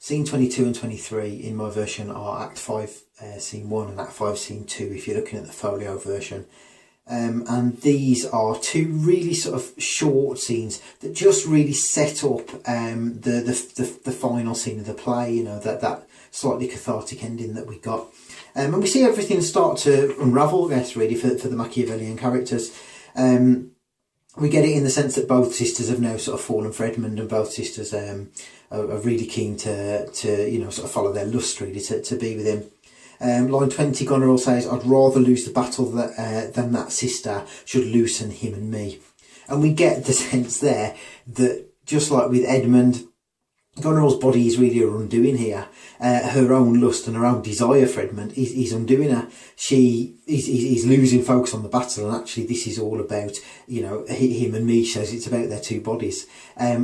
Scene 22 and 23 in my version are Act 5 Scene 1 and Act 5 Scene 2 if you're looking at the folio version. And these are two really sort of short scenes that just really set up the final scene of the play, you know, that slightly cathartic ending that we got. And we see everything start to unravel, I guess, really, for the Machiavellian characters. We get it in the sense that both sisters have now sort of fallen for Edmund, and both sisters are really keen to you know, sort of follow their lust, really, to be with him. Line 20, Goneril says, "I'd rather lose the battle than that sister should loosen him and me." And we get the sense there that, just like with Edmund, Goneril's body is really her undoing here. Her own lust and her own desire for Edmund is undoing her. He's losing focus on the battle, and actually this is all about, you know, him and me. Says it's about their two bodies.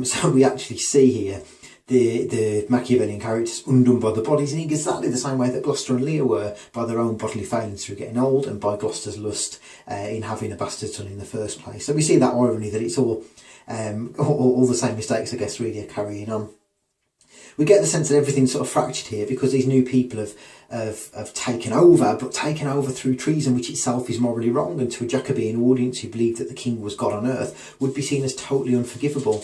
So we actually see here the Machiavellian characters undone by the bodies in exactly the same way that Gloucester and Lear were, by their own bodily failings through getting old, and by Gloucester's lust in having a bastard son in the first place. So we see that irony, that it's all the same mistakes, I guess, really are carrying on. We get the sense that everything's sort of fractured here because these new people have taken over, but taken over through treason, which itself is morally wrong, and to a Jacobean audience who believed that the king was God on earth would be seen as totally unforgivable.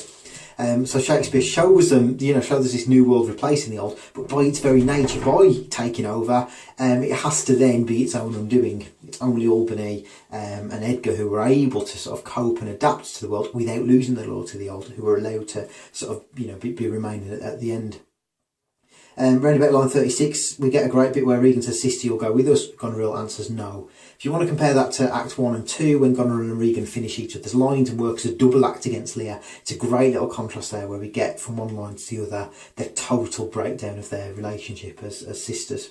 So Shakespeare shows them, you know, shows us this new world replacing the old, but by its very nature, by taking over, it has to then be its own undoing. It's only Albany and Edgar who were able to sort of cope and adapt to the world without losing their loyalty to the old, who were allowed to sort of, you know, be remaining at the end. Round about line 36, we get a great bit where Regan says, "Sister, you'll go with us." Goneril answers no. If you want to compare that to Act 1 and 2, when Goneril and Regan finish each other's lines and work as a double act against Lear, it's a great little contrast there where we get from one line to the other the total breakdown of their relationship as sisters.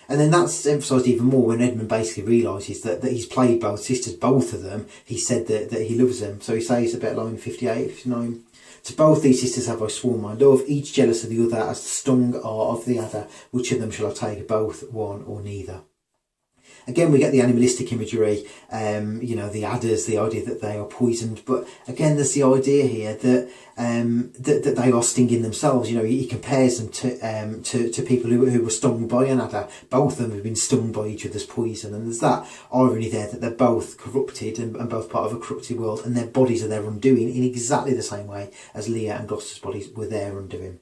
And then that's emphasised even more when Edmund basically realises that he's played both sisters, both of them. He said that he loves them. So he says about line 58, 59, "To both these sisters have I sworn my love, each jealous of the other as the stung are of the other. Which of them shall I take, both, one, or neither?" Again, we get the animalistic imagery, you know, the adders, the idea that they are poisoned. But again, there's the idea here that that they are stinging themselves. You know, he compares them to people who were stung by an adder. Both of them have been stung by each other's poison. And there's that irony there that they're both corrupted and both part of a corrupted world, and their bodies are their undoing in exactly the same way as Lear and Gloucester's bodies were their undoing.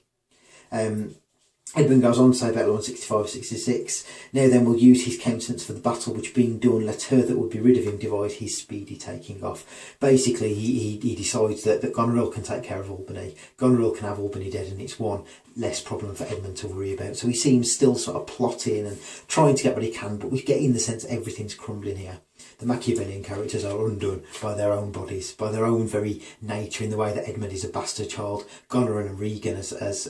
Edmund goes on to say about line 65, 66, "Now then we'll use his countenance for the battle, which being done, let her that would be rid of him devise his speedy taking off." Basically, he decides that Goneril can take care of Albany. Goneril can have Albany dead, and it's one less problem for Edmund to worry about. So he seems still sort of plotting and trying to get what he can, but we get in the sense everything's crumbling here. The Machiavellian characters are undone by their own bodies, by their own very nature, in the way that Edmund is a bastard child. Goneril and Regan, as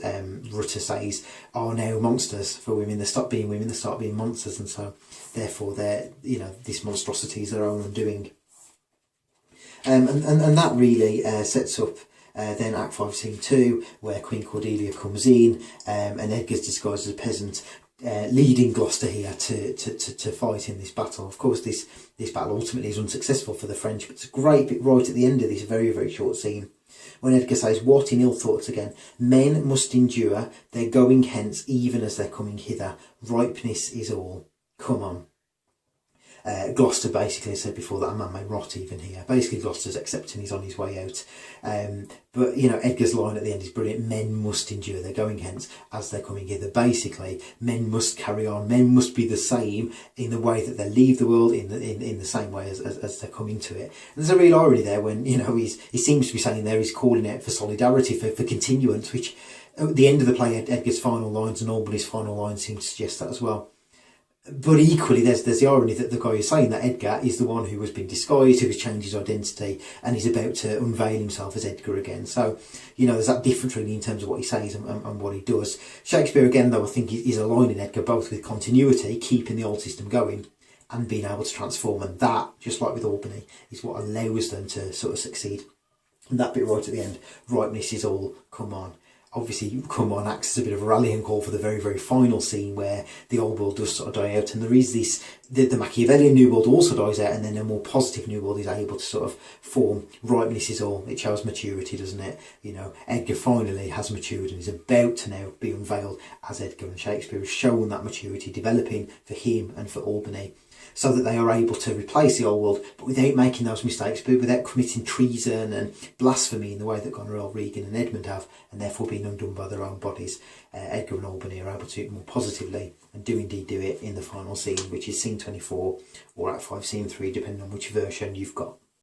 Rutter says, are now monsters for women. They stop being women, they start being monsters, and so therefore they're, you know, this monstrosity is their own undoing. And that really sets up then Act 5 Scene 2, where Queen Cordelia comes in and Edgar's disguised as a peasant, leading Gloucester here to fight in this battle. Of course, this battle ultimately is unsuccessful for the French, but it's a great bit right at the end of this very, very short scene, when Edgar says, "What in ill thoughts again? Men must endure, their going hence even as their coming hither. Ripeness is all. Come on." Gloucester basically said before that a man may rot even here. Basically, Gloucester's accepting he's on his way out. But, you know, Edgar's line at the end is brilliant. "Men must endure, they're going hence as they're coming hither." Basically, men must carry on. Men must be the same in the way that they leave the world, in the same way as they're coming to it. And there's a real irony there when, you know, he seems to be saying there he's calling out for solidarity, for continuance, which at the end of the play, Edgar's final lines and Albany's final lines seem to suggest that as well. But equally, there's the irony that the guy who's saying that, Edgar, is the one who has been disguised, who has changed his identity, and he's about to unveil himself as Edgar again. So, you know, there's that difference really in terms of what he says and what he does. Shakespeare, again, though, I think is aligning Edgar both with continuity, keeping the old system going, and being able to transform. And that, just like with Albany, is what allows them to sort of succeed. And that bit right at the end, ripeness is all, come on. obviously come on, acts as a bit of a rallying call for the very, very final scene where the old world does sort of die out, and there is this, the Machiavellian New World also dies out, and then a more positive New World is able to sort of form. Right, this is all, it shows maturity, doesn't it? You know, Edgar finally has matured and is about to now be unveiled as Edgar, and Shakespeare has shown that maturity developing for him and for Albany, so that they are able to replace the old world, but without making those mistakes, but without committing treason and blasphemy in the way that Goneril, Regan and Edmund have, and therefore being undone by their own bodies. Edgar and Albany are able to do it more positively, and do indeed do it in the final scene, which is scene 24, or Act 5, scene 3, depending on which version you've got.